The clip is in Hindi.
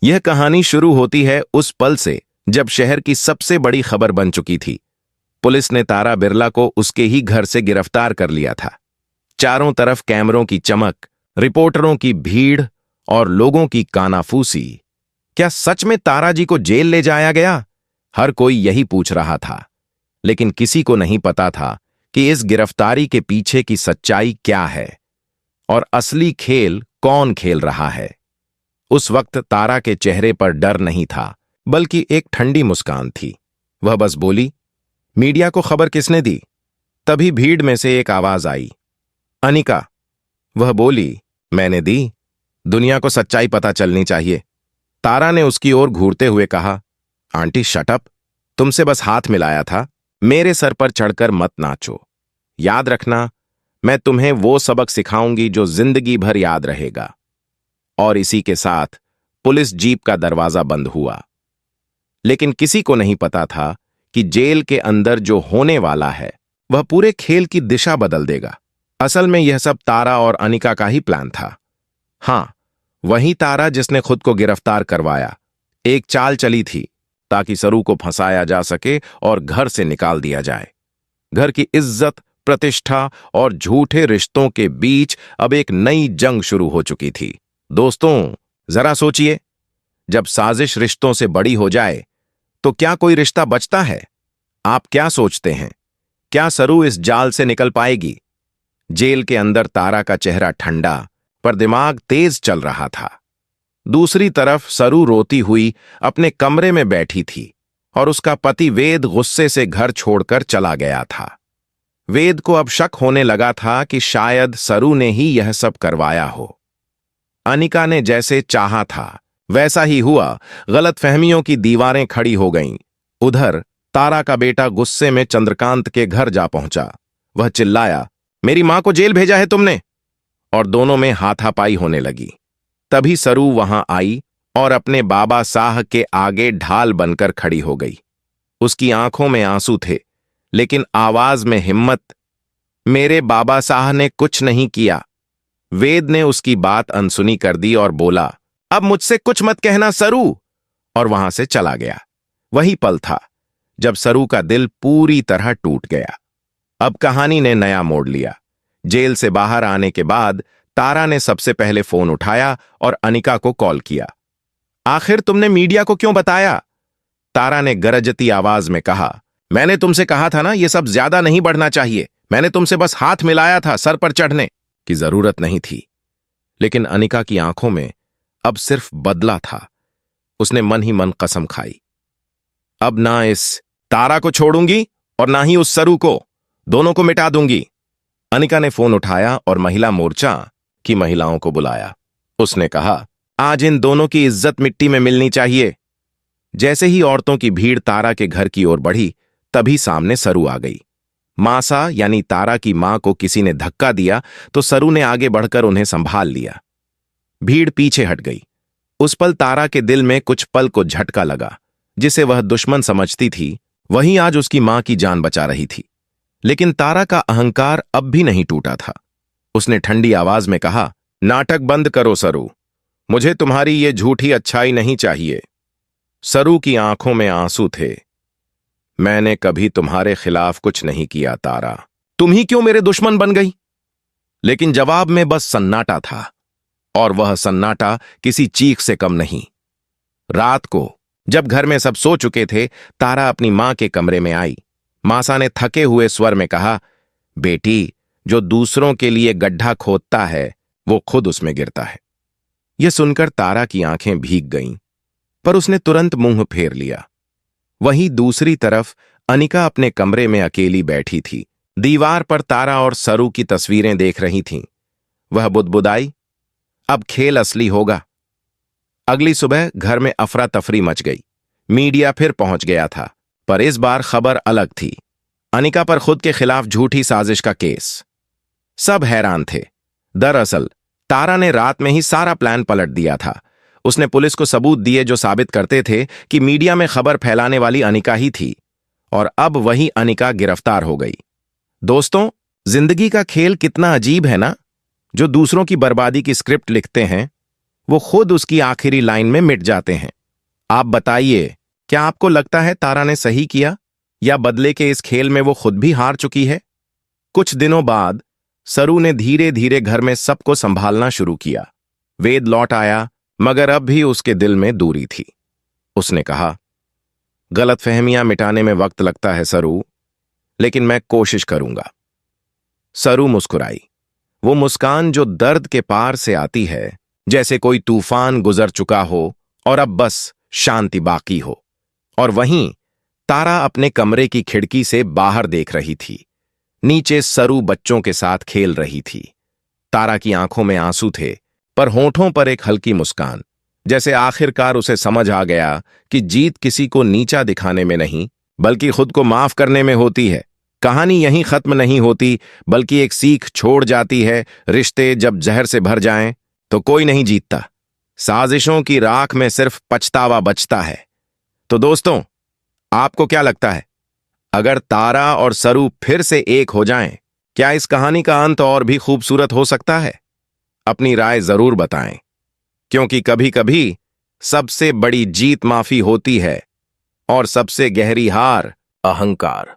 यह कहानी शुरू होती है उस पल से जब शहर की सबसे बड़ी खबर बन चुकी थी। पुलिस ने तारा बिरला को उसके ही घर से गिरफ्तार कर लिया था। चारों तरफ कैमरों की चमक, रिपोर्टरों की भीड़ और लोगों की कानाफूसी। क्या सच में तारा जी को जेल ले जाया गया? हर कोई यही पूछ रहा था, लेकिन किसी को नहीं पता था कि इस गिरफ्तारी के पीछे की सच्चाई क्या है और असली खेल कौन खेल रहा है। उस वक्त तारा के चेहरे पर डर नहीं था, बल्कि एक ठंडी मुस्कान थी। वह बस बोली, मीडिया को खबर किसने दी? तभी भीड़ में से एक आवाज आई, अनिका। वह बोली, मैंने दी। दुनिया को सच्चाई पता चलनी चाहिए। तारा ने उसकी ओर घूरते हुए कहा, आंटी शट अप, तुमसे बस हाथ मिलाया था। मेरे सर पर चढ़कर मत नाचो। याद रखना, मैं तुम्हें वो सबक सिखाऊंगी जो जिंदगी भर याद रहेगा। और इसी के साथ पुलिस जीप का दरवाजा बंद हुआ। लेकिन किसी को नहीं पता था कि जेल के अंदर जो होने वाला है वह पूरे खेल की दिशा बदल देगा। असल में यह सब तारा और अनिका का ही प्लान था। हां, वही तारा जिसने खुद को गिरफ्तार करवाया। एक चाल चली थी ताकि सरू को फंसाया जा सके और घर से निकाल दिया जाए। घर की इज्जत, प्रतिष्ठा और झूठे रिश्तों के बीच अब एक नई जंग शुरू हो चुकी थी। दोस्तों, जरा सोचिए, जब साजिश रिश्तों से बड़ी हो जाए तो क्या कोई रिश्ता बचता है? आप क्या सोचते हैं? क्या सरू इस जाल से निकल पाएगी? जेल के अंदर तारा का चेहरा ठंडा पर दिमाग तेज चल रहा था। दूसरी तरफ सरू रोती हुई अपने कमरे में बैठी थी और उसका पति वेद गुस्से से घर छोड़कर चला गया था। वेद को अब शक होने लगा था कि शायद सरू ने ही यह सब करवाया हो। अनिका ने जैसे चाहा था वैसा ही हुआ। गलतफहमियों की दीवारें खड़ी हो गईं। उधर तारा का बेटा गुस्से में चंद्रकांत के घर जा पहुंचा। वह चिल्लाया, मेरी मां को जेल भेजा है तुमने? और दोनों में हाथापाई होने लगी। तभी सरू वहां आई और अपने बाबा साह के आगे ढाल बनकर खड़ी हो गई। उसकी आंखों में आंसू थे, लेकिन आवाज में हिम्मत। मेरे बाबा साह ने कुछ नहीं किया। वेद ने उसकी बात अनसुनी कर दी और बोला, अब मुझसे कुछ मत कहना सरू, और वहां से चला गया। वही पल था जब सरू का दिल पूरी तरह टूट गया। अब कहानी ने नया मोड़ लिया। जेल से बाहर आने के बाद तारा ने सबसे पहले फोन उठाया और अनिका को कॉल किया। आखिर तुमने मीडिया को क्यों बताया? तारा ने गरजती आवाज में कहा, मैंने तुमसे कहा था ना, यह सब ज्यादा नहीं बढ़ना चाहिए। मैंने तुमसे बस हाथ मिलाया था, सर पर चढ़ने की जरूरत नहीं थी। लेकिन अनिका की आंखों में अब सिर्फ बदला था। उसने मन ही मन कसम खाई, अब ना इस तारा को छोड़ूंगी और ना ही उस सरू को, दोनों को मिटा दूंगी। अनिका ने फोन उठाया और महिला मोर्चा की महिलाओं को बुलाया। उसने कहा, आज इन दोनों की इज्जत मिट्टी में मिलनी चाहिए। जैसे ही औरतों की भीड़ तारा के घर की ओर बढ़ी, तभी सामने सरू आ गई। मासा यानी तारा की मां को किसी ने धक्का दिया तो सरू ने आगे बढ़कर उन्हें संभाल लिया। भीड़ पीछे हट गई। उस पल तारा के दिल में कुछ पल को झटका लगा। जिसे वह दुश्मन समझती थी, वही आज उसकी मां की जान बचा रही थी। लेकिन तारा का अहंकार अब भी नहीं टूटा था। उसने ठंडी आवाज में कहा, नाटक बंद करो सरू, मुझे तुम्हारी ये झूठी अच्छाई नहीं चाहिए। सरू की आंखों में आंसू थे। मैंने कभी तुम्हारे खिलाफ कुछ नहीं किया तारा, तुम ही क्यों मेरे दुश्मन बन गई? लेकिन जवाब में बस सन्नाटा था, और वह सन्नाटा किसी चीख से कम नहीं। रात को जब घर में सब सो चुके थे, तारा अपनी मां के कमरे में आई। मासा ने थके हुए स्वर में कहा, बेटी, जो दूसरों के लिए गड्ढा खोदता है वो खुद उसमें गिरता है। यह सुनकर तारा की आंखें भीग गईं, पर उसने तुरंत मुंह फेर लिया। वहीं दूसरी तरफ अनिका अपने कमरे में अकेली बैठी थी। दीवार पर तारा और सरू की तस्वीरें देख रही थीं। वह बुदबुदाई, अब खेल असली होगा। अगली सुबह घर में अफरा तफरी मच गई। मीडिया फिर पहुंच गया था, पर इस बार खबर अलग थी। अनिका पर खुद के खिलाफ झूठी साजिश का केस। सब हैरान थे। दरअसल तारा ने रात में ही सारा प्लान पलट दिया था। उसने पुलिस को सबूत दिए जो साबित करते थे कि मीडिया में खबर फैलाने वाली अनिका ही थी, और अब वही अनिका गिरफ्तार हो गई। दोस्तों, जिंदगी का खेल कितना अजीब है ना? जो दूसरों की बर्बादी की स्क्रिप्ट लिखते हैं वो खुद उसकी आखिरी लाइन में मिट जाते हैं। आप बताइए, क्या आपको लगता है तारा ने सही किया, या बदले के इस खेल में वो खुद भी हार चुकी है? कुछ दिनों बाद सरू ने धीरे धीरे घर में सबको संभालना शुरू किया। वेद लौट आया, मगर अब भी उसके दिल में दूरी थी। उसने कहा, गलतफहमियां मिटाने में वक्त लगता है सरू, लेकिन मैं कोशिश करूंगा। सरू मुस्कुराई, वो मुस्कान जो दर्द के पार से आती है, जैसे कोई तूफान गुजर चुका हो और अब बस शांति बाकी हो। और वहीं तारा अपने कमरे की खिड़की से बाहर देख रही थी। नीचे सरू बच्चों के साथ खेल रही थी। तारा की आंखों में आंसू थे, पर होठों पर एक हल्की मुस्कान, जैसे आखिरकार उसे समझ आ गया कि जीत किसी को नीचा दिखाने में नहीं, बल्कि खुद को माफ करने में होती है। कहानी यहीं खत्म नहीं होती, बल्कि एक सीख छोड़ जाती है। रिश्ते जब जहर से भर जाएं, तो कोई नहीं जीतता। साजिशों की राख में सिर्फ पछतावा बचता है। तो दोस्तों, आपको क्या लगता है? अगर तारा और सरू फिर से एक हो जाएं, क्या इस कहानी का अंत और भी खूबसूरत हो सकता है? अपनी राय जरूर बताएं, क्योंकि कभी कभी सबसे बड़ी जीत माफी होती है और सबसे गहरी हार अहंकार।